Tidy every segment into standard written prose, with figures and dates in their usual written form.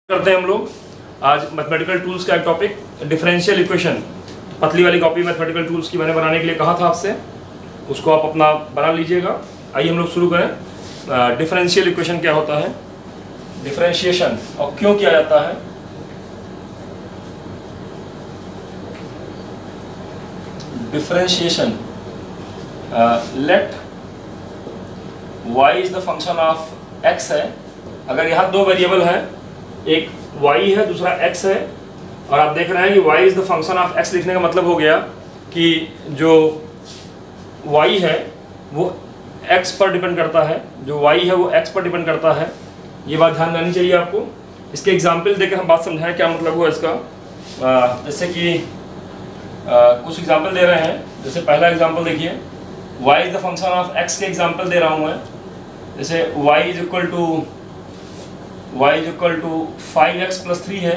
करते हैं हम लोग आज मैथमेटिकल टूल्स का एक टॉपिक डिफरेंशियल इक्वेशन। पतली वाली कॉपी मैथमेटिकल टूल्स की मैंने बनाने के लिए कहा था आपसे, उसको आप अपना बना लीजिएगा। आइए हम लोग शुरू करें। डिफरेंशियल इक्वेशन क्या होता है, डिफरेंशिएशन और क्यों किया जाता है। Differentiation, let y is the function of x है। अगर यहाँ दो वेरिएबल है, एक y है दूसरा x है, और आप देख रहे हैं कि y is the function of x लिखने का मतलब हो गया कि जो y है वो x पर डिपेंड करता है, जो y है वो x पर डिपेंड करता है। ये बात ध्यान रखनी चाहिए आपको। इसके एग्जाम्पल देकर हम बात समझाएं क्या मतलब हुआ इसका। जैसे कि कुछ एग्जाम्पल दे रहे हैं। जैसे पहला एग्जाम्पल देखिए, y is the function of x के एग्जाम्पल दे रहा हूँ मैं। जैसे y is equal to 5x plus 3 है।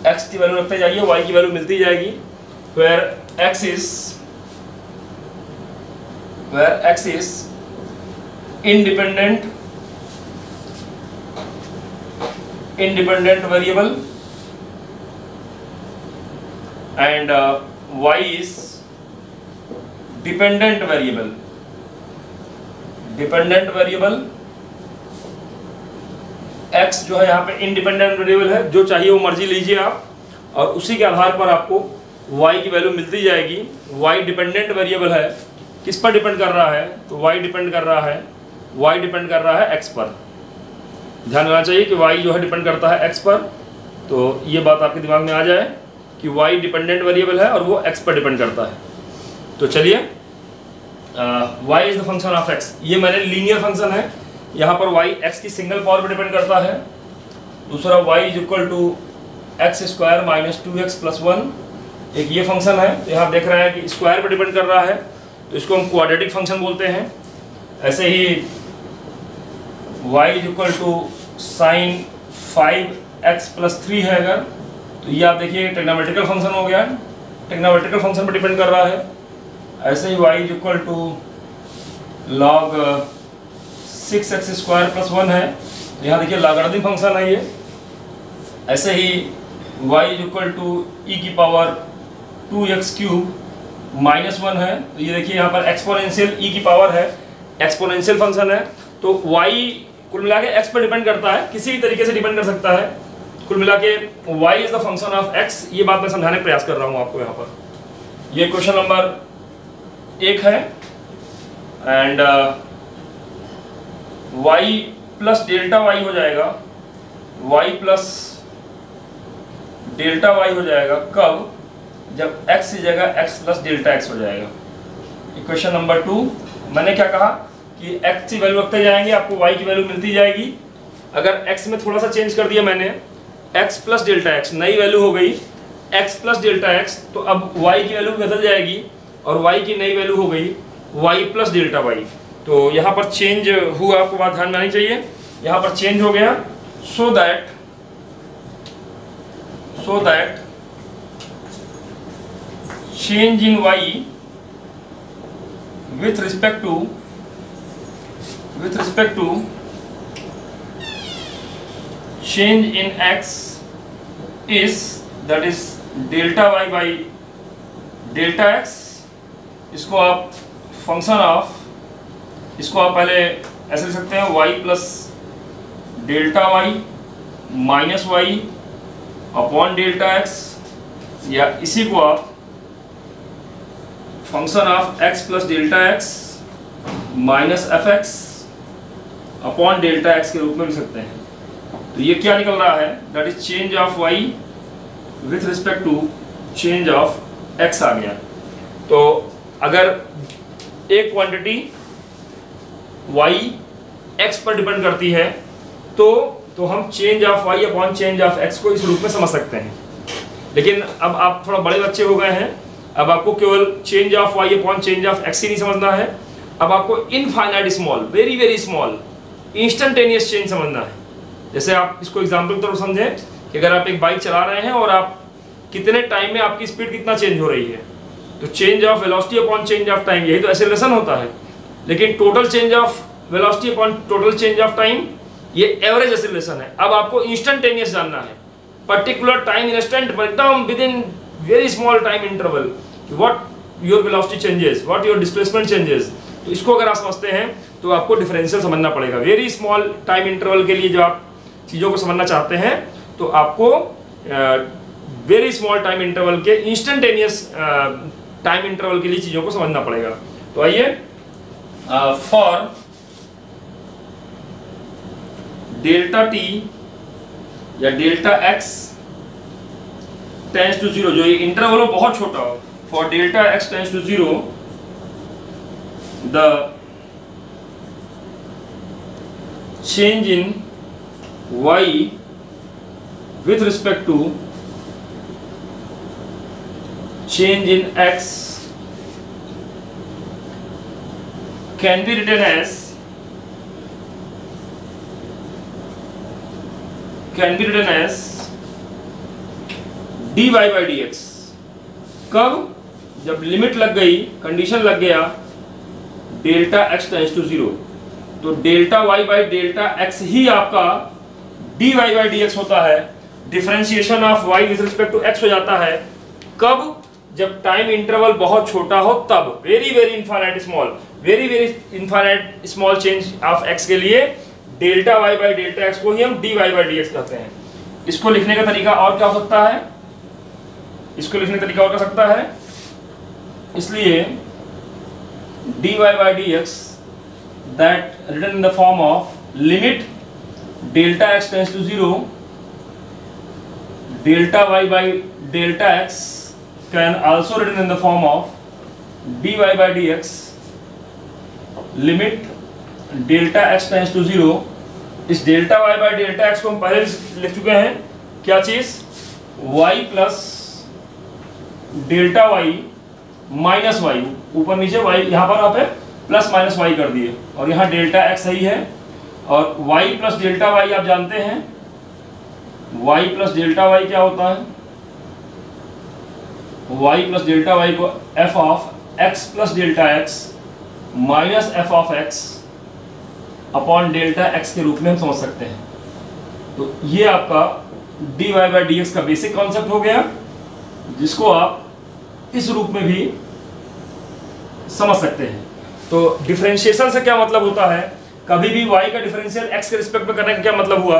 x की वैल्यू रखते जाइए, y की वैल्यू मिलती जाएगी। where x is independent variable and y is dependent variable। x जो है यहाँ पे इंडिपेंडेंट वेरिएबल है, जो चाहिए वो मर्जी लीजिए आप, और उसी के आधार पर आपको y की वैल्यू मिलती जाएगी। y डिपेंडेंट वेरिएबल है, किस पर डिपेंड कर रहा है, तो y डिपेंड कर रहा है x पर। ध्यान रखना चाहिए कि y जो है डिपेंड करता है x पर। तो ये बात आपके दिमाग में आ जाए कि y डिपेंडेंट वेरिएबल है और वो x पर डिपेंड करता है। तो चलिए, y is the function of x, ये मैंने लीनियर फंक्शन है। यहाँ पर y x की सिंगल पावर पर डिपेंड करता है। दूसरा y is equal to X square minus 2x plus 1, एक ये फंक्शन है। तो यहाँ देख रहे हैं कि स्क्वायर पर डिपेंड कर रहा है, तो इसको हम क्वाड्रेटिक फंक्शन बोलते हैं। ऐसे ही y is equal to sine 5x plus 3 है अगर, तो ये आप देखिए ट्रिग्नोमेट्रिकल फंक्शन हो गया, ट्रिग्नोमेट्रिकल फंक्शन पर डिपेंड कर रहा है। ऐसे ही y is equal to log 6x square plus 1 है, यहाँ देखिए लॉगरिथमिक फंक्शन है ये। ऐसे ही y is equal to e की पावर 2x क्यूब माइनस 1 है, तो ये देखिए यहाँ पर एक्सपोनेंशियल ई की पावर है, एक्सपोनेंशियल फंक्शन है। तो y कुल मिला के x पर डिपेंड करता है, किसी भी तरीके से डिपेंड कर सकता है। कुल मिला के y is the function of x, ये बात मैं समझाने का प्रयास कर रहा हूँ आपको यहाँ पर। ये क्वेश्चन नंबर 1 है। And y plus delta y हो जाएगा, y प्लस डेल्टा y हो जाएगा कब, जब x की जगह x प्लस डेल्टा x हो जाएगा। इक्वेशन नंबर 2, मैंने क्या कहा कि x की वैल्यू रखते जाएंगे, आपको y की वैल्यू मिलती जाएगी। अगर x में थोड़ा सा चेंज कर दिया मैंने, x प्लस डेल्टा x नई वैल्यू हो गई x प्लस डेल्टा x, तो अब y की वैल्यू बदल जाएगी और y की नई वैल्यू हो गई y प्लस डेल्टा y। तो यहाँ पर चेंज हुआ, आपको बात ध्यान में आनी चाहिए। यहाँ पर चेंज हो गया, so that change in y with respect to change in x is, that is delta y by delta x। इसको आप फंक्शन ऑफ, इसको आप पहले ऐसे लिख सकते हैं y plus delta y minus y upon delta x, या इसी को आप function of x plus delta x minus F X upon delta x के रूप में लिख सकते हैं। तो ये क्या निकल रहा है, that is change of y with respect to change of x आ गया। तो अगर एक क्वांटिटी y x पर डिपेंड करती है तो हम change of y upon change of x को इस रूप में समझ सकते हैं। लेकिन अब आप थोड़ा बड़े बच्चे हो गए हैं, अब आपको केवल change of y upon change of x ही नहीं समझना है, अब आपको infinite small, very very small, instantaneous change समझना है। जैसे आप इसको एग्जाम्पल के तौर पर समझें कि अगर आप एक बाइक चला रहे हैं और आप कितने टाइम में आपकी स्पीड कितना चेंज हो रही है, तो change of velocity upon change of time, यही तो एक्सेलरेशन होता है। लेकिन total change of velocity upon total change of time, ये एवरेज एक्सीलरेशन है। अब आपको इंस्टेंटेनियस जानना है, पर्टिकुलर टाइम इंस्टेंट पर, एकदम with in very small time interval, what your velocity changes, what your displacement changes. तो इसको अगर आप समझते हैं तो आपको डिफरेंशियल समझना पड़ेगा। वेरी स्मॉल टाइम इंटरवल के लिए जब आप चीज़ों को समझना चाहते हैं तो आपको वेरी स्मॉल टाइम इंटरवल के इंस्टेंटेनियस टाइम इंटरवल के लिए चीज़ों को समझना पड़ेगा। तो आइए, फॉर डेल्टा टी या डेल्टा एक्स टेंड्स टू 0, जो ये इंटरवल हो बहुत छोटा हो, for delta X tends to 0 the change in y with respect to change in x can be written as dy by dx। कब? जब लिमिट लग गई, कंडीशन लग गया डेल्टा x टेंड्स टू 0, तो delta y by delta x ही आपका dy by dx होता है। Differentiation of y with respect to x हो जाता है कब? जब टाइम इंटरवल बहुत छोटा हो तब। Very very infinite small, very very infinite small change of x के लिए delta y by delta x को ही हम dy बाई dx कहते हैं। इसको लिखने का तरीका और क्या हो सकता है? इसलिए dy by dx that written in the form of limit delta x tends to 0 delta y by delta x can also written in the form of dy by dx limit delta x tends to 0। इस delta y by delta x को हम पहले लिख चुके हैं, क्या चीज? y plus delta y minus y, ऊपर नीचे y, यहाँ पर आप प्लस माइनस y कर दिए, और यहाँ डेल्टा x सही है, और y प्लस डेल्टा y आप जानते हैं, y प्लस डेल्टा y क्या होता है? y प्लस डेल्टा y को f of x plus delta x minus f of x upon delta x के रूप में हम समझ सकते हैं। तो ये आपका dy बाई dx का बेसिक कॉन्सेप्ट हो गया, जिसको आप इस रूप में भी समझ सकते हैं। तो डिफरेंशिएशन से क्या मतलब होता है? कभी भी y का डिफरेंशियल x के रिस्पेक्ट में करने का क्या मतलब हुआ?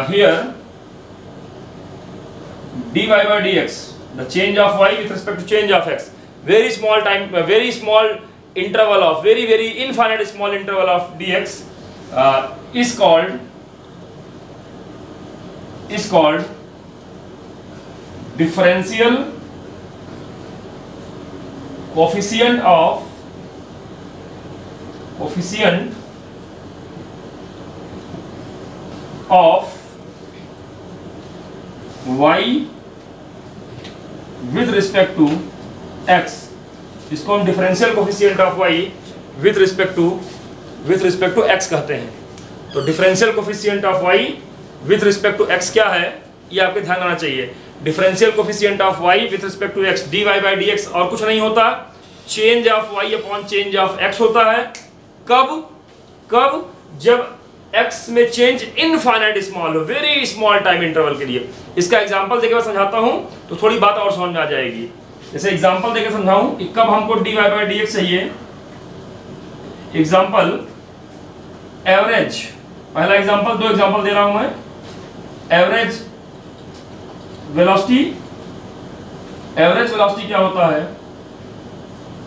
Here dy by dx, the change of y with respect to change of x, very small time, very small interval of, very very infinite small interval of dx is called differential coefficient of y with respect to x। इसको हम differential coefficient of y with respect to x कहते हैं। तो differential coefficient of y with respect to x क्या है, ये आपके ध्यान आना चाहिए। Differential coefficient of y with respect to x dy by dx और कुछ नहीं होता, change of y upon change of x होता है। कब? जब x में चेंज इनफाइनाइट स्मॉल हो, वेरी स्मॉल टाइम इंटरवल के लिए। इसका एग्जांपल देकर मैं समझाता हूं तो थोड़ी बात और समझ में आ जाएगी। जैसे एग्जांपल देकर समझाऊं कि कब हमको dy बाई dx चाहिए। एग्जांपल एवरेज, पहला एग्जांपल, दो एग्जांपल दे रहा हूं मैं। एवरेज वेलोसिटी क्या होता है?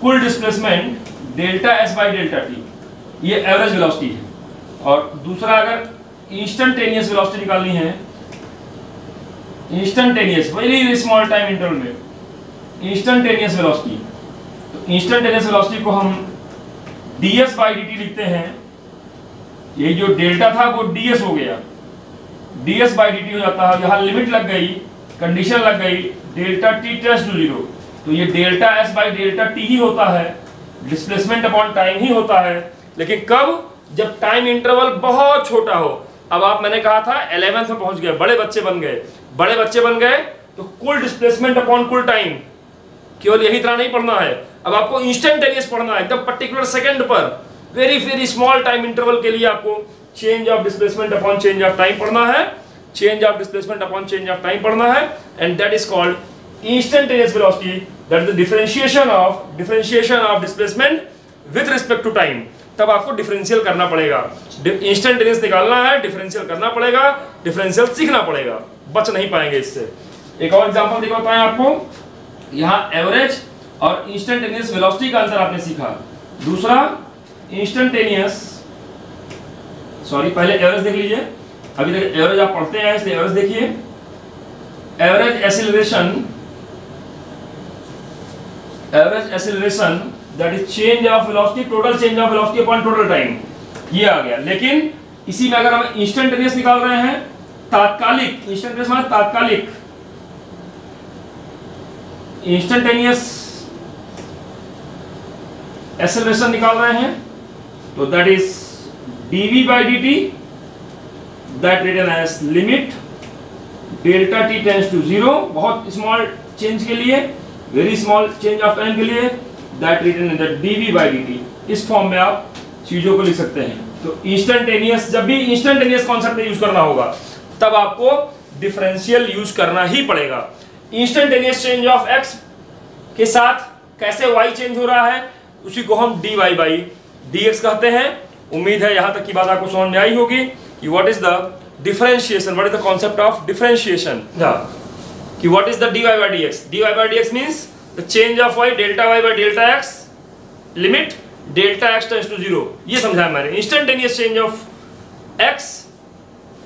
कुल displacement delta s by delta t, ये एवरेज वेलोसिटी है। और दूसरा, अगर इंस्टेंटेनियस वेलोसिटी निकालनी है, instantaneous very small time interval में इंस्टेंटेनियस वेलोसिटी, तो इंस्टेंटेनियस वेलोसिटी को हम ds बाई dt लिखते हैं। ये जो डेल्टा था वो ds हो गया, ds बाई dt हो जाता है। यहाँ लिमिट लग गई, कंडीशन लग गई, डेल्टा t टेंड्स टू 0, तो ये delta s by delta t ही होता है, डिस्प्लेसमेंट अपॉन टाइम ही होता है। लेकिन कब? जब टाइम इंटरवल बहुत छोटा हो। अब आप, मैंने कहा था 11th में पहुंच गए, बड़े बच्चे बन गए, तो कुल डिस्प्लेसमेंट अपॉन कुल टाइम, केवल यही तरह नहीं पढ़ना है, अब आपको इंस्टेंटेनियस पढ़ना है, एकदम पर्टिकुलर सेकंड पर, very very small time interval के लिए आपको change of displacement upon change of time पढ़ना है, change of displacement upon change of time पढ़ना है, and that is called instantaneous velocity, that is the differentiation of displacement with respect to time. तब आपको differential करना पड़ेगा, instantaneous निकालना है, डिफरेंशियल करना पड़ेगा, डिफरेंशियल सीखना पड़ेगा, बच नहीं पाएंगे इससे। एक और एग्जांपल दिखाता हूं आपको। यहाँ एवरेज और इंस्टेंटेनियस वेलोसिटी का अंतर आपने सीखा। दूसरा इंस्टेंटेनियस, सॉरी पहले एवरेज देख लीजिए, अभी तक एवरेज आप पढ़ते हैं इसलिए एवरेज देखिए। Average acceleration that is change of velocity, total change of velocity upon total time, ये आ गया। लेकिन इसी में अगर हम इंस्टेंटेनियस निकाल रहे हैं, तात्कालिक, इंस्टेंटेनियस मतलब तात्कालिक, इंस्टेंटेनियस एक्सेलरेशन निकाल रहे हैं, तो that is dv by dt, that written as limit delta t tends to 0, बहुत स्मॉल चेंज के लिए, very small change of time के लिए, that written in the dv by dt। इस फॉर्म में आप चीजों को लिख सकते हैं। तो इंस्टेंटेनियस, जब भी इंस्टेंटेनियस कॉन्सेप्ट यूज करना होगा तब आपको डिफरेंशियल यूज करना ही पड़ेगा। इंस्टेंटेनियस चेंज ऑफ x के साथ कैसे y चेंज हो रहा है, उसी को हम dy by dx कहते हैं। उम्मीद है यहां तक की बात आपको समझ में आई होगी कि what is the differentiation, what is the concept of differentiation, कि what is the dy by dx। dy by dx means the change of y, delta y by delta x, limit delta x tends to 0, ये समझाया मैंने। Instantaneous change of x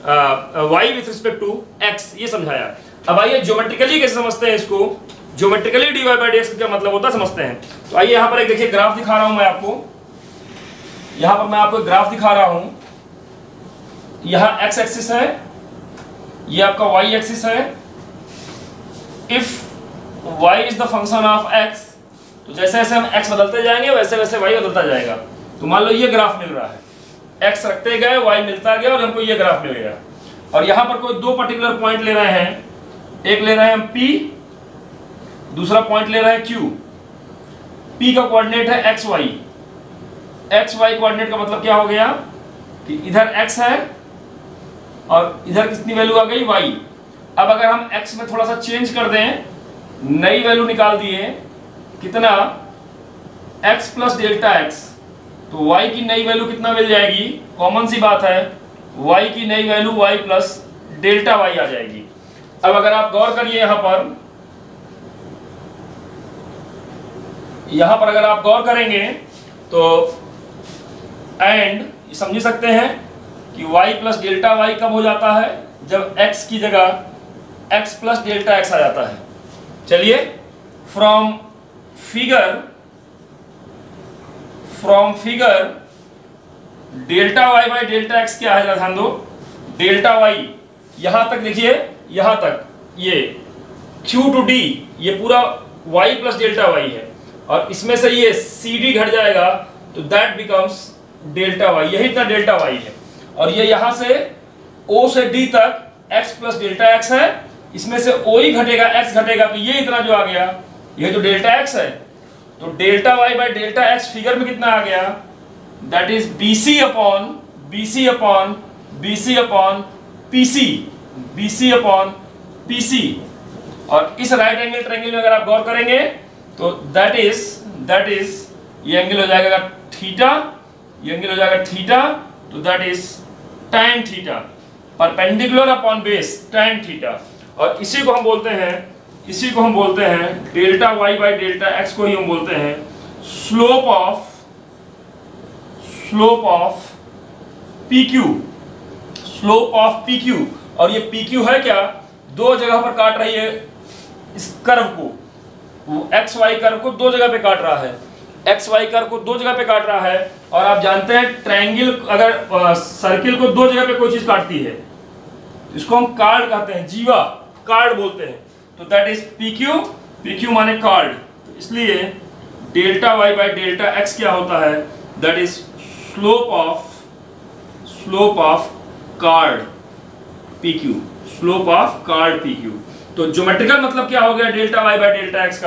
y with respect to x, ये समझाया। अब आइए geometrically कैसे समझते हैं इसको, ज्योमेट्रिकली dy by dx का क्या मतलब होता है समझते हैं। तो आइए यहां पर एक देखिए ग्राफ दिखा रहा हूं मैं आपको, यहां पर मैं आपको ग्राफ दिखा रहा हूं। यहां x एक्सिस है, ये आपका y एक्सिस है। If y is the function of x, तो जैसे जैसे हम x बदलते जाएंगे वैसे वैसे y बदलता जाएगा। तो मान लो ये ग्राफ मिल रहा है, x रखते गए y मिलता गया और हमको ये ग्राफ मिल गया। और यहां पर कोई दो पर्टिकुलर पॉइंट ले रहे हैं, एक ले रहे हैं हम p, दूसरा पॉइंट ले रहे हैं q। p का कोऑर्डिनेट है xy, xy कोऑर्डिनेट का मतलब क्या हो गया कि इधर x है और इधर कितनी वैल्यू आ गई y। अब अगर हम x में थोड़ा सा चेंज कर दें, नई वैल्यू निकाल दिए, कितना, x प्लस डेल्टा x, तो y की नई वैल्यू कितना मिल जाएगी, कॉमन सी बात है, y की नई value y plus delta y आ जाएगी। अब अगर आप गौर करिए यहां पर अगर आप गौर करेंगे तो एंड समझ सकते हैं कि y प्लस डेल्टा y कब हो जाता है, जब x की जगह x प्लस डेल्टा x आ जाता है। चलिए from figure delta y by delta x क्या है, ध्यान दो, डेल्टा y यहां तक देखिए, यहां तक ये q टू d, ये पूरा y प्लस डेल्टा y है, और इसमें से ये cd घट जाएगा तो दैट बिकम्स डेल्टा y, यही इतना डेल्टा y है। और ये यहां से o से d तक x प्लस डेल्टा x है, इसमें से o ही घटेगा, x घटेगा, तो ये इतना जो आ गया, ये तो डेल्टा x है। तो delta y by delta x figure में कितना आ गया, that is bc upon pc। और इस राइट एंगल ट्रायंगल में अगर आप गौर करेंगे तो दैट इज ये एंगल हो जाएगा थीटा, ये एंगल हो जाएगा थीटा, तो that is tan theta, perpendicular upon base tan theta. और इसी को हम बोलते हैं delta y by delta x को ही हम बोलते हैं स्लोप ऑफ PQ। और ये PQ है क्या, दो जगह पर काट रही है इस कर्व को, XY कर्व को दो जगह पे काट रहा है, XY कर्व को दो जगह पे काट रहा है। और आप जानते हैं ट्रायंगल अगर सर्किल को दो जगह पे कोई चीज काटती है इसको हम कार्ड कहते हैं, जीवा कार्ड बोलते हैं। तो दैट इज PQ माने कार्ड। तो इसलिए delta y by delta x क्या होता है, that is slope of chord PQ, slope of chord PQ। तो ज्योमेट्रिकल मतलब क्या हो गया delta y by delta x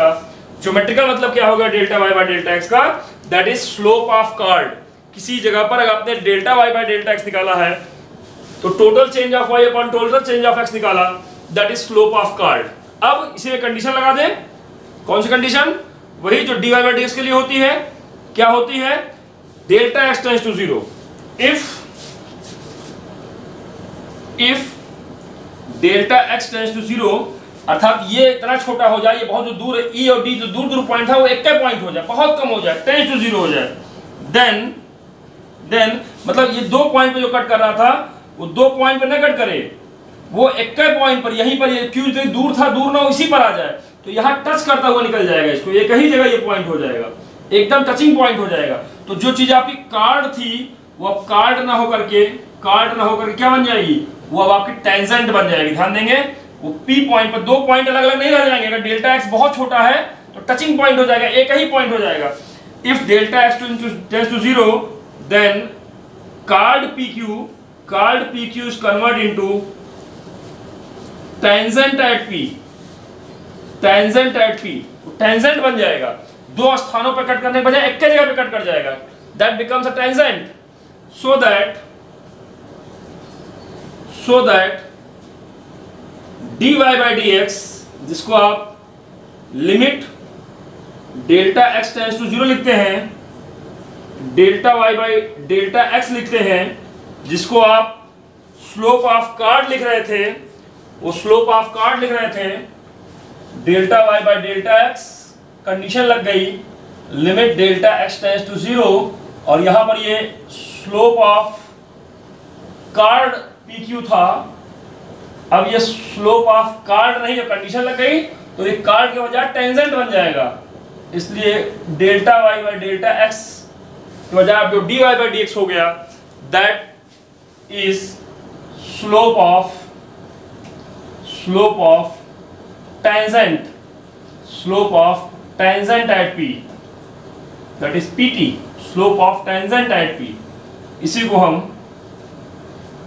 का, that is slope of chord. किसी जगह पर अगर आपने delta Y by delta X निकाला है तो total change of Y upon total change of X निकाला, that is slope of card. अब इसी में कंडीशन लगा दें, कौन सी कंडीशन? वही जो dy बाय dx के लिए होती है। क्या होती है? Delta X tends to 0, if delta X tends to 0, अर्थात ये इतना छोटा हो जाए, ये बहुत जो दूर है, ई और डी जो दूर दूर पॉइंट है वो एक पॉइंट हो जाए, बहुत कम हो जाए, टेंड्स टू 0 हो जाए, देन मतलब ये 2 पॉइंट पे जो कट कर रहा था वो 2 पॉइंट पे न कट करे, वो एक पॉइंट पर, यहीं पर, ये क्यों दूर था, दूर ना इसी पर आ जाए, तो यहाँ टच करता हुआ निकल जाएगा, इसको एक ही जगह ये पॉइंट हो जाएगा, एकदम टचिंग पॉइंट हो जाएगा। तो जो चीज आपकी कार्ड थी वो अब कार्ड ना होकर के क्या बन जाएगी? वो अब आपकी टेंजेंट बन जाएगी। ध्यान देंगे, वो P पॉइंट पर 2 पॉइंट अलग अलग नहीं रह जाएंगे। अगर डेल्टा एक्स बहुत छोटा है तो टचिंग पॉइंट हो जाएगा, एक ही पॉइंट हो जाएगा। If delta X tends to 0, then chord PQ is convert into tangent at P, tangent बन जाएगा। 2 स्थानों पर कट करने के बजाय एक जगह पे कट कर जाएगा, that becomes a tangent, so that dy by dx, जिसको आप limit delta x tends to 0 लिखते हैं, delta y by delta x लिखते हैं, जिसको आप स्लोप ऑफ कार्ड लिख रहे थे, वो स्लोप ऑफ कार्ड लिख रहे थे, delta y by delta x, condition लग गई, limit delta x tends to 0, और यहां पर ये स्लोप ऑफ कार्ड PQ था, अब ये स्लोप ऑफ कार्ड नहीं, जो कंडीशन लग गई तो ये कार्ड के बजाय टेंजेंट बन जाएगा, इसलिए delta y by delta x के बजाय अब जो dy बाई dx हो गया, that is slope of tangent at P, that is PT, slope of tangent at P। इसी को हम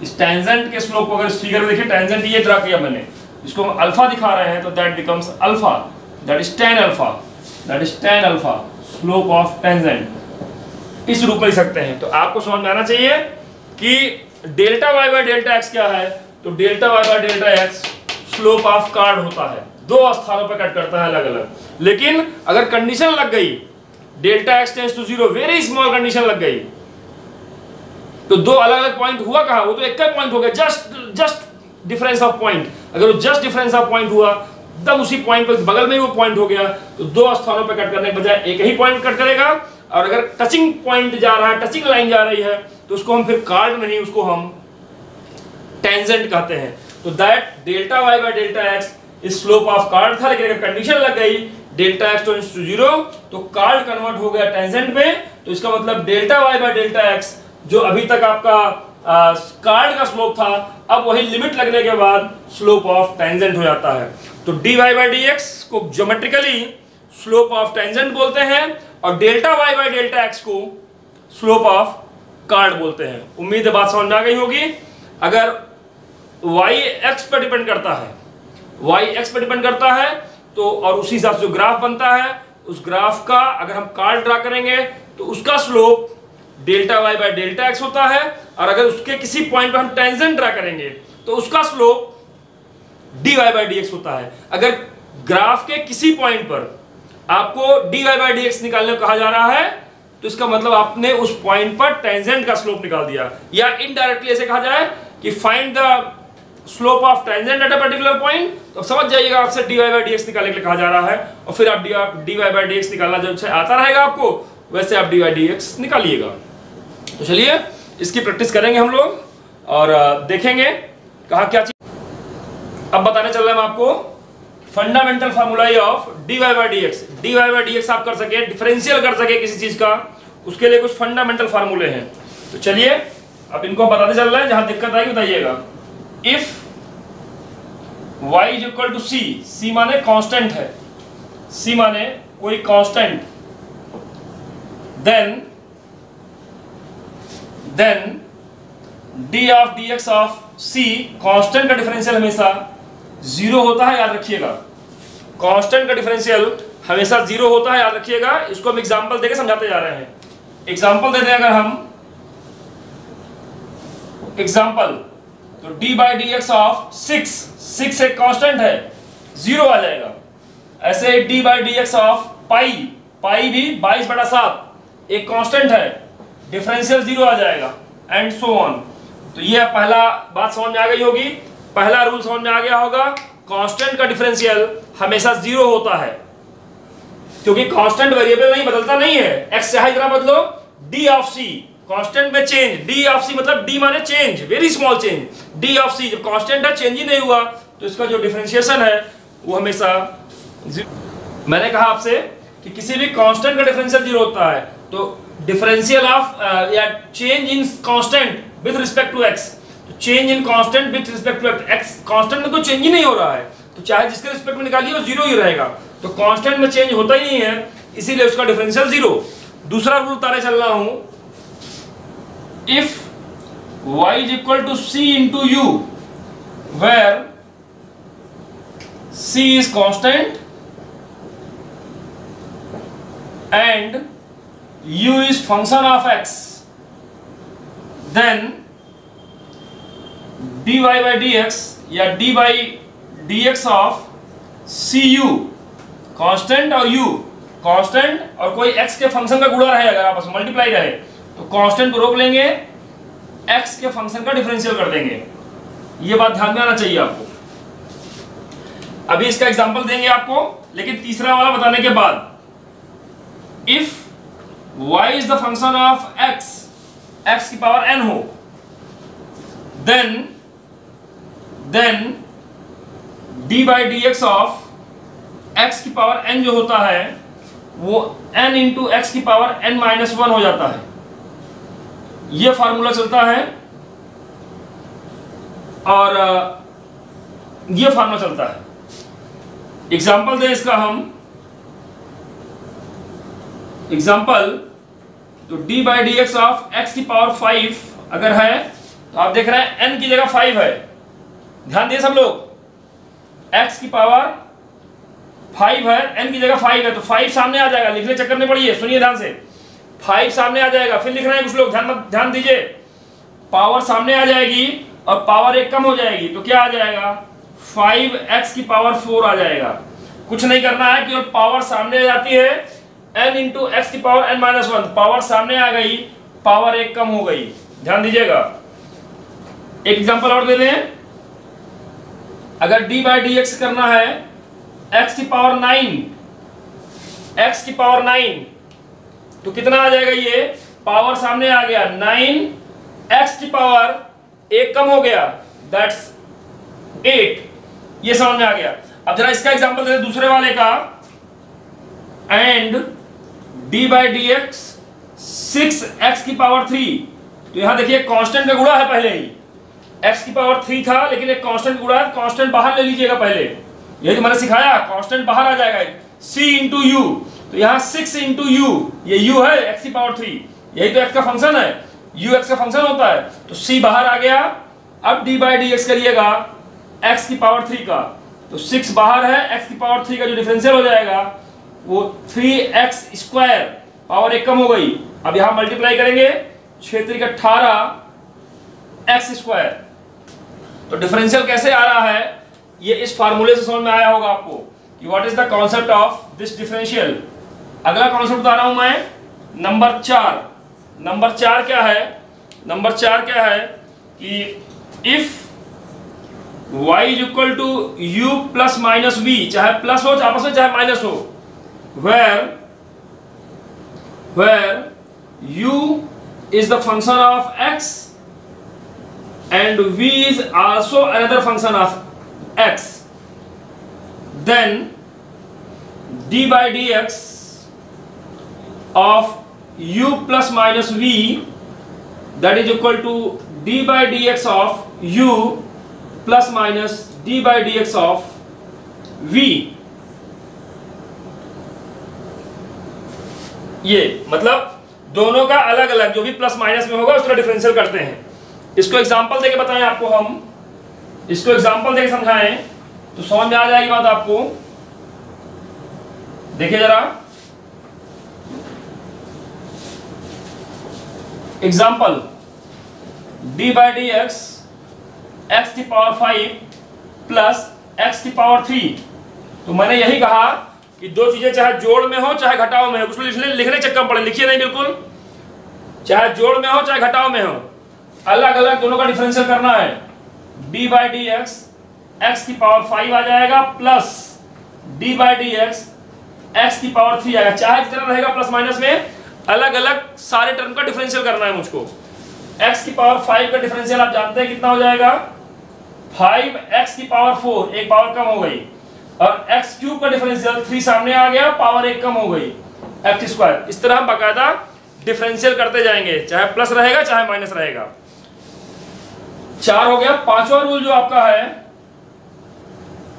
इस टेंजेंट के स्लोप को, अगर इस फिगर में देखिए, टेंजेंट ये ड्रा किया मैंने, इसको हम अल्फा दिखा रहे हैं, तो that becomes alpha, that is tan alpha, slope of tangent. इस रूप में लिख सकते हैं। तो आपको समझ में आना चाहिए कि delta y by delta x क्या है। तो delta y by delta x slope of card होता है, 2 स्थानों पर कट करता है अलग अलग। लेकिन अगर कंडीशन लग गई delta x tends to 0, very small condition लग गई, तो 2 अलग अलग पॉइंट हुआ कहां? वो तो एक पॉइंट हो गया, जस्ट डिफरेंस ऑफ पॉइंट। अगर वो जस्ट डिफरेंस ऑफ पॉइंट हुआ, तब उसी पॉइंट पर बगल में ही वो पॉइंट हो गया, तो 2 स्थानों पर कट करने के बजाय एक ही पॉइंट कट करेगा। और अगर टचिंग पॉइंट जा रहा है, टचिंग लाइन जा रही है, तो उसको हम फिर कार्ड नहीं, उसको हम टेंजेंट कहते हैं। तो that delta y by delta x इस स्लोप ऑफ कार्ड था, लेकिन अगर कंडीशन लग गई डेल्टा x टेंड्स टू 0, तो कार्ड कन्वर्ट हो गया टेंजेंट में। तो इसका मतलब delta y by delta x, जो अभी तक आपका कार्ड का स्लोप था, अब वही लिमिट लगने के बाद स्लोप ऑफ टेंजेंट हो जाता है। तो dy बाय dx को ज्योमेट्रिकली स्लोप ऑफ टेंजेंट बोलते हैं, और delta y by delta x को स्लोप ऑफ कार्ड बोलते हैं। उम्मीद है बात समझ में आ गई होगी। अगर y x पर डिपेंड करता है, तो और उसी हिसाब से जो ग्राफ बनता है, उस ग्राफ का अगर हम कार्ड ड्रा करेंगे तो उसका slope delta y by delta x होता है, और अगर उसके किसी पॉइंट पर हम टेंजेंट ड्रा करेंगे तो उसका स्लोप dy बाय dx होता है। अगर ग्राफ के किसी पॉइंट पर आपको dy बाय dx निकालने को कहा जा रहा है, तो इसका मतलब आपने उस पॉइंट पर टेंजेंट का स्लोप निकाल दिया। या इनडायरेक्टली ऐसे कहा जाए कि find the slope of tangent at a particular point, तो समझ जाइएगा आपसे dy बाय dx निकालने के लिए कहा जा रहा है, और फिर आप dy बाय dx निकालना जब आता रहेगा आपको, वैसे आप dy बाय dx निकालिएगा। तो चलिए इसकी प्रैक्टिस करेंगे हम लोग, और देखेंगे कहा क्या चीज। अब बताने चल रहे हैं हम आपको fundamental formula of dy by dx। dy by dx आप कर सके, डिफरेंशियल कर सके किसी चीज का, उसके लिए कुछ फंडामेंटल फार्मूले हैं। तो चलिए अब इनको बताते चल रहे हैं, जहां दिक्कत आएगी बताइएगा। If y is equal to c माने कांस्टेंट है, c माने कोई constant, then d of dx of c, constant का डिफरेंशियल हमेशा 0 होता है, याद रखिएगा। कांस्टेंट का डिफरेंशियल हमेशा 0 होता है, याद रखिएगा। इसको हम एग्जांपल देके समझाते जा रहे हैं। एग्जांपल देते हैं, अगर हम एग्जाम्पल, तो d by D x of 6 एक कांस्टेंट है, 0 आ जाएगा। ऐसे d by D x of pi भी 22/7 एक कांस्टेंट है, डिफरेंशियल 0 आ जाएगा, एंड सो ऑन। तो ये पहला बात समझ में आ गई होगी, पहला रूल समझ में आ गया होगा, कांस्टेंट का डिफरेंशियल हमेशा 0 होता है, क्योंकि कांस्टेंट वेरिएबल नहीं बदलता नहीं है। एक्स चाहे इतना बदलो, डी ऑफ सी कांस्टेंट में चेंज, डी ऑफ सी मतलब डी माने change, very small change, d of c जब कांस्टेंट है, चेंज ही नहीं हुआ, तो इसका जो डिफरेंशिएशन है वो हमेशा मैंने कहा आपसे कि किसी भी कांस्टेंट का डिफरेंशियल 0 होता है, तो डिफरेंशियल ऑफ या change in constant with respect to x, तो change in constant with respect to x, constant में कोई चेंज ही नहीं हो रहा है, तो चाहे जिसके रिस्पेक्ट में निकालिए वो 0 ही रहेगा, तो कांस्टेंट में चेंज होता ही नहीं है, इसीलिए उसका डिफरेंशियल 0। दूसरा रूल तारे चल रहा हूं, if y is equal to c into u, where c is constant and u is function of x, then dy by dx या d by dx of cu, constant और u कांस्टेंट और कोई x के function का गुणा रहे, अगर आपस में मल्टीप्लाई रहे तो कांस्टेंट को रोक लेंगे, x के फंक्शन का डिफरेंशियल कर देंगे। ये बात ध्यान में आना चाहिए आपको। अभी इसका एग्जांपल देंगे आपको, लेकिन तीसरा वाला बताने के बाद, if y is the function of x की पावर n हो, then d by dx of x की पावर n जो होता है वो n इंटू एक्स की पावर n-1 हो जाता है। ये फार्मूला चलता है और ये फार्मूला चलता है। एग्जाम्पल दें इसका हम, एग्जाम्पल, तो d by D x of x की पावर 5 अगर है तो आप देख रहे हैं n की जगह 5 है, ध्यान दिए सब लोग, x की पावर 5 है, n की जगह 5 है, तो 5 सामने आ जाएगा, लिखने चक्कर नहीं पड़िए, सुनिए ध्यान से, 5 सामने आ जाएगा, फिर लिख रहे हैं कुछ लोग, ध्यान दीजिए, पावर सामने आ जाएगी और पावर 1 कम हो जाएगी, तो क्या आ जाएगा, 5x की पावर 4 आ जाएगा। कुछ नहीं करना है, केवल पावर सामने आ जाती है, n इंटू एक्स की पावर n-1, पावर सामने आ गई, पावर 1 कम हो गई, ध्यान दीजिएगा। एक एग्जांपल और दे दें, अगर d बाई डी एक्स करना है x की पावर 9, तो कितना आ जाएगा, ये पावर सामने आ गया, 9x की पावर 1 कम हो गया, दैट्स 8। ये समझ में आ गया। अब जरा इसका एग्जांपल देते दूसरे वाले का, and d by D x 6x की पावर 3, तो यहां देखिए कांस्टेंट का गुणा है, पहले ही x की पावर 3 था, लेकिन एक कांस्टेंट गुणा है, कांस्टेंट बाहर ले लीजिएगा पहले, यही तो मैंने सिखाया, कांस्टेंट बाहर आ जाएगा, c इंटू यू, तो यहाँ 6 इंटू यू, ये u है x की पावर 3, यही तो x का फंक्शन है, u x का फंक्शन होता है, तो c बाहर आ गया। अब d बाई डी एक्स करिएगा x की पावर 3 का, तो 6 बाहर है, x की पावर 3 का जो डिफरेंशियल हो जाएगा वो 3x स्क्वायर, पावर 1 कम हो गई। अब यहाँ मल्टीप्लाई करेंगे, 6 3 18 x स्क्वायर, तो डिफरेंशियल कैसे आ रहा है, ये इस फार्मूले से समझ में आया होगा आपको कि what is the concept of this differential. अगला कॉन्सेप्ट बता रहा हूं मैं, नंबर 4। नंबर 4 क्या है, नंबर 4 क्या है कि if y is equal to u plus minus v, चाहे प्लस हो आपस में, चाहे माइनस हो, where u is the function of x and v is also another function of x, then d by dx of u plus minus v, that is equal to d by dx of u plus minus d by dx of v। ये मतलब दोनों का अलग अलग, जो भी plus minus में होगा उसका डिफरेंशियल करते हैं। इसको एग्जांपल देके बताएं आपको, हम इसको एग्जांपल देके समझाएं तो समझ में आ जाएगी बात आपको। देखिए जरा example, D by D x x की पावर 5 प्लस एक्स की पावर 3। तो मैंने यही कहा कि दो चीजें चाहे जोड़ में हो चाहे घटाव में हो, कुछ लिखने चक्कर पड़े, लिखिए नहीं, बिल्कुल चाहे जोड़ में हो चाहे घटाव में हो, अलग अलग दोनों का डिफरेंशियल करना है। D by D x x की पावर 5 आ जाएगा plus D by D x x की पावर 3 आएगा। चाहे जितना रहेगा प्लस माइनस में, अलग अलग सारे टर्म का डिफरेंशियल करना है मुझको। एक्स की पावर 5 का डिफरेंशियल आप जानते हैं कितना हो जाएगा, 5 एक्स की पावर 4, एक पावर कम हो गई, और एक्स क्यूब का डिफरेंशियल 3 सामने आ गया, पावर एक कम हो गई, एक्स स्क्वायर। इस तरह हम बाकायदा डिफरेंशियल करते जाएंगे, चाहे प्लस रहेगा चाहे माइनस रहेगा। 4 हो गया। पांचवा रूल जो आपका है,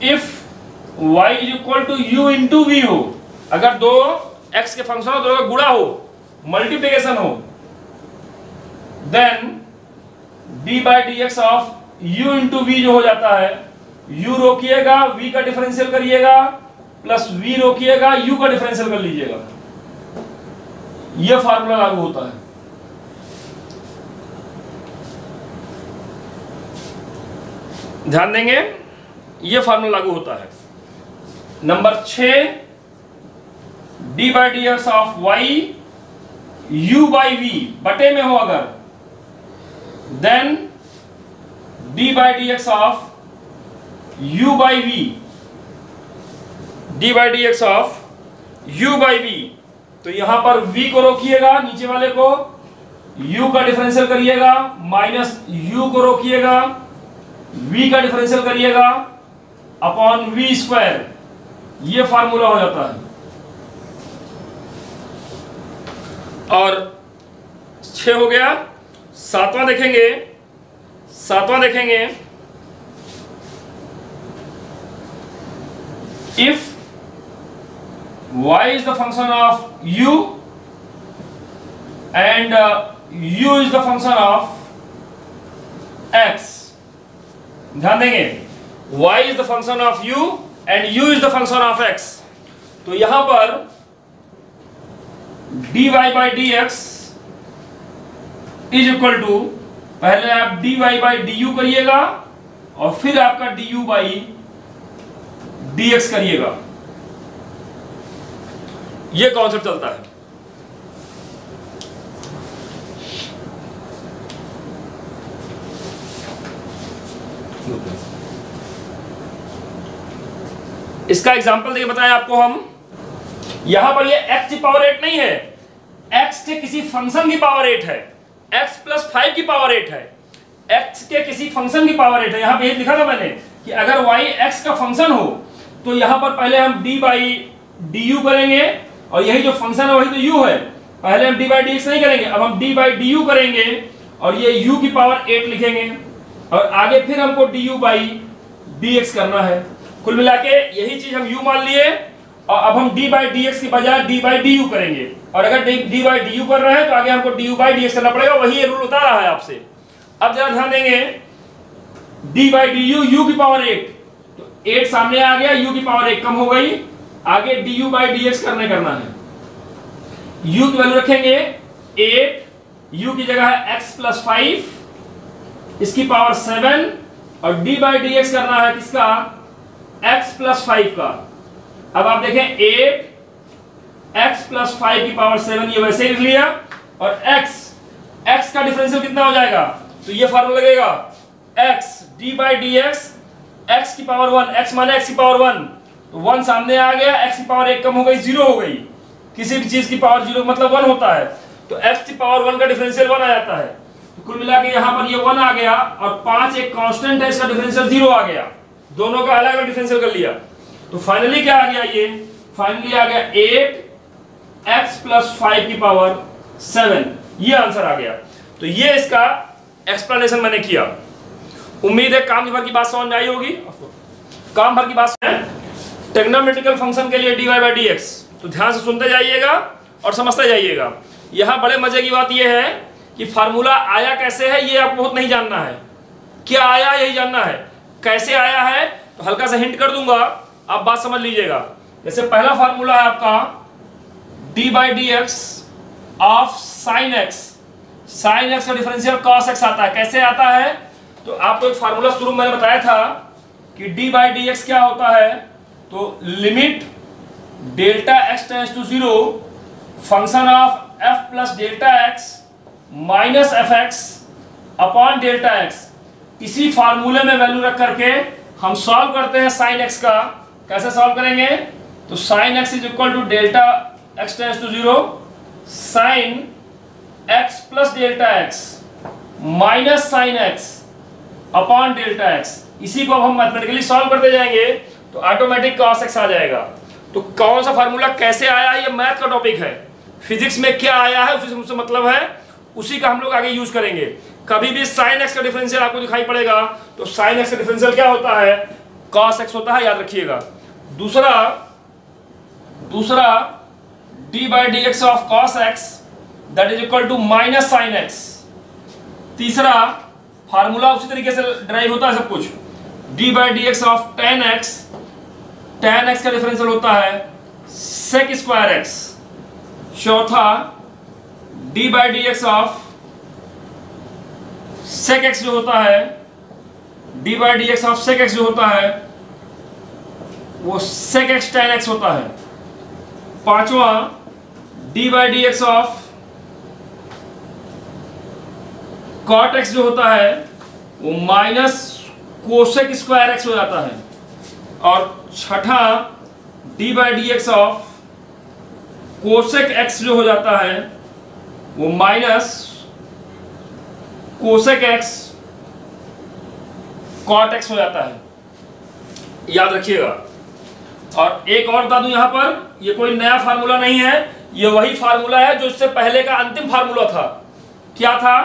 if y is equal to u into V हो, अगर दो x के फंक्शन हो, दोनों का गुणा हो, मल्टीप्लिकेशन हो, then d by D x of u into V जो हो जाता है, u रोकिएगा v का डिफरेंशियल करिएगा, प्लस v रोकिएगा u का डिफरेंशियल कर लीजिएगा, यह फार्मूला लागू होता है। ध्यान देंगे, यह फार्मूला लागू होता है। Number 6, D by D x of Y u by V बटे में हो अगर, then D by D x of u by V, D by D x of u by V. तो यहां पर v को रोकिएगा, नीचे वाले को u का डिफरेंशियल करिएगा, माइनस u को रोकिएगा, v का डिफरेंशियल करिएगा अपॉन v स्क्वायर, ये फार्मूला हो जाता है। और 6 हो गया। सातवां देखेंगे, if y is the function of u and u is the function of x, ध्यान देंगे, y is the function of u and u is the function of x। तो यहां पर dy by dx is equal to, पहले आप dy by du करिएगा और फिर आपका du by dx करिएगा, यह कॉन्सेप्ट चलता है। इसका एग्जांपल देखिए, बताएं आपको हम, यहां पर ये x की पावर 8 नहीं है, x के किसी फंक्शन की पावर 8 है, x प्लस 5 की पावर 8 है, x के किसी फंक्शन की पावर 8 है। यहां पे लिखा था मैंने कि अगर y x का फंक्शन हो तो यहां पर पहले हम d बाई डी यू करेंगे, और यही जो फंक्शन है वही तो u है, पहले हम d बाई डी एक्स नहीं करेंगे, अब हम d बाई डी यू करेंगे और ये u की पावर 8 लिखेंगे, और आगे फिर हमको du बाई डी एक्स करना है। कुल मिला के यही चीज हम u मान लिए, और अब हम d बाई डी एक्स की बजाय d बाई डी यू करेंगे, और अगर d बाई डी यू कर रहे हैं तो आगे हमको du बाई डी एक्स करना पड़ेगा, वही ये रूल बता रहा है आपसे। अब जरा ध्यान देंगे, d by D you, u की पावर 8, तो 8 सामने आ गया, u की पावर 1 कम हो गई, आगे du बाई डी एक्स करना है। u की वैल्यू रखेंगे 8, u की जगह है x प्लस 5 इसकी पावर 7, और d बाई डी एक्स करना है किसका, x प्लस 5 का। अब आप देखें 8 x प्लस 5 की पावर 7, ये वैसे लिख लिया, और x का डिफरेंशियल कितना हो जाएगा, तो ये फार्मूला लगेगा x d by D x, x की पावर 1, x माने x की पावर 1, तो 1 सामने आ गया, x की पावर 1 कम हो गई, 0 हो गई, किसी भी चीज की पावर 0 मतलब 1 होता है, तो x की पावर 1 का डिफरेंशियल 1 आ जाता है। तो कुल मिला के यहाँ पर ये 1 आ गया, और 5 एक कांस्टेंट है, इसका डिफरेंशियल 0 आ गया, दोनों का अलग अलग डिफरेंशियल कर लिया। तो फाइनली क्या आ गया, ये फाइनली आ गया 8 x प्लस 5 की पावर 7, ये आंसर आ गया। तो ये इसका एक्सप्लेनेशन मैंने किया। उम्मीद है काम भर की बात समझ में आई होगी। काम भर की बात है ट्रिग्नोमेट्रिकल फंक्शन के लिए dy बाई डी एक्स, तो ध्यान से सुनते जाइएगा और समझते जाइएगा। यहाँ बड़े मजे की बात यह है कि फार्मूला आया कैसे है ये आपको बहुत नहीं जानना है, क्या आया यही जानना है। कैसे आया है तो हल्का सा हिंट कर दूंगा, आप बात समझ लीजिएगा। जैसे पहला फार्मूला है आपका D by D x of sine x, sine x का डिफरेंशियल कॉस एक्स आता है। कैसे आता है? तो आपको एक फार्मूला शुरू में मैंने बताया था कि डी बाई डी एक्स क्या होता है, तो limit delta X tends to 0 function of F plus delta X minus F X upon delta X. इसी फार्मूले में वैल्यू रख करके हम सॉल्व करते हैं साइन एक्स का। कैसे सॉल्व करेंगे? तो sine X is equal to delta X tends to 0 sine X plus delta X minus sine X upon delta X. इसी को अब हम मैथमेटिकली सॉल्व करते जाएंगे तो ऑटोमेटिक कॉस एक्स आ जाएगा। तो कौन सा फार्मूला कैसे आया, ये मैथ का टॉपिक है। फिजिक्स में क्या आया है उसी से मतलब है, उसी का हम लोग आगे यूज करेंगे। कभी भी साइन एक्स का डिफरेंशियल आपको दिखाई पड़ेगा तो साइन एक्स का डिफरेंशियल क्या होता है? कॉस एक्स होता है, याद रखिएगा। दूसरा D by D x of cos X that is equal to minus sine X. तीसरा फार्मूला उसी तरीके से ड्राइव होता है सब कुछ। D by D x of tan X का डिफरेंशियल होता है सेक स्क्वायर एक्स। चौथा D by D x of sec X जो होता है, D by D x of sec X जो होता है वो सेक एक्स टेन एक्स होता है। पांचवा D by D x of cot X जो होता है वो माइनस कोसेक स्क्वायर एक्स हो जाता है। और छठा D by D x of cosec X जो हो जाता है वो minus cosec X cot X हो जाता है, याद रखिएगा। और एक और बता दूं यहां पर, ये कोई नया फार्मूला नहीं है, ये वही फार्मूला है जो इससे पहले का अंतिम फार्मूला था। क्या था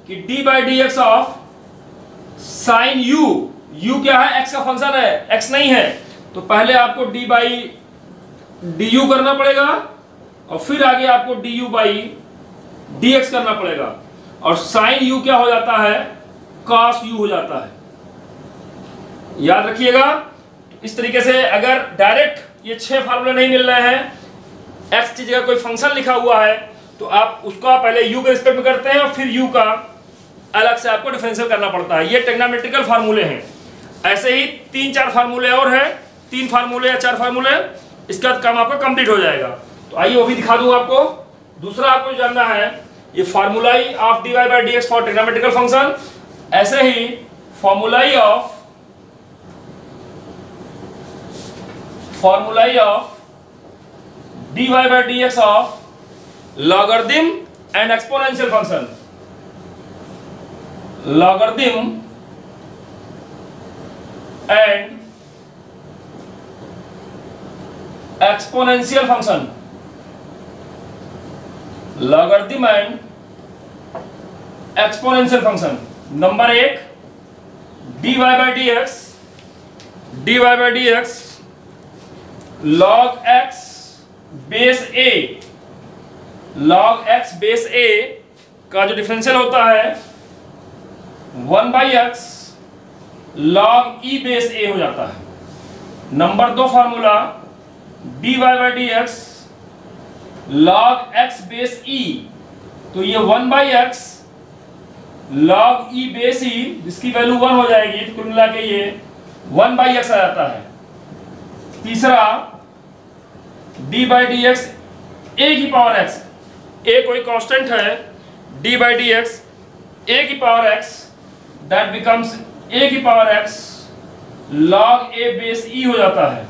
कि D by D x of sine you, you क्या है? एक्स का फंक्शन है, एक्स नहीं है, तो पहले आपको डी बाई डी यू करना पड़ेगा और फिर आगे आपको D you by D x करना पड़ेगा। और साइन यू क्या हो जाता है? कॉस यू हो जाता है, याद रखिएगा। इस तरीके से अगर डायरेक्ट ये 6 फार्मूले नहीं मिल रहे हैं, एक्स की जगह कोई फंक्शन लिखा हुआ है तो आप उसका पहले यू के रिस्पेक्ट में करते हैं और फिर यू का अलग से आपको डिफरेंशियल करना पड़ता है। ये ट्रिग्नोमेट्रिकल फार्मूले हैं। ऐसे ही 3-4 फार्मूले और हैं, 3 फार्मूले या 4 फार्मूले, इसका काम आपका कंप्लीट हो जाएगा। तो आइए वो भी दिखा दूं आपको। दूसरा आपको जानना है ये formulae of d y by D x for trigonometrical function, ऐसे ही formulae of dy by dx of logarithm and exponential function, logarithm and exponential function, logarithm and exponential function। Number 1 dy by dx log x base a, log x base a का जो differential होता है 1/x log e base a हो जाता है। Number 2 formula dy by dx log x base e, तो ये 1/x log e base e जिसकी वैल्यू 1 हो जाएगी, तो कुल मिला के ये 1/x आ जाता है। तीसरा d by dx a की पावर x, a कोई कांस्टेंट है, d by dx a की power x that becomes a की power x log a base e हो जाता है।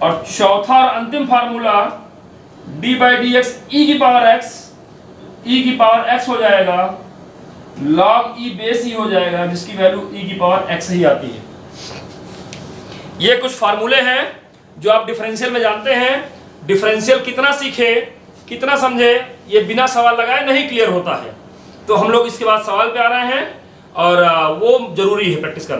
और चौथा और अंतिम formula d by dx e की पावर x हो जाएगा log e बेस e हो जाएगा, जिसकी वैल्यू e की पावर x ही आती है। ये कुछ फार्मूले हैं जो आप डिफरेंशियल में जानते हैं। डिफरेंशियल कितना सीखे, कितना समझे, ये बिना सवाल लगाए नहीं क्लियर होता है। तो हम लोग इसके बाद सवाल पे आ रहे हैं और वो जरूरी है प्रैक्टिस करना।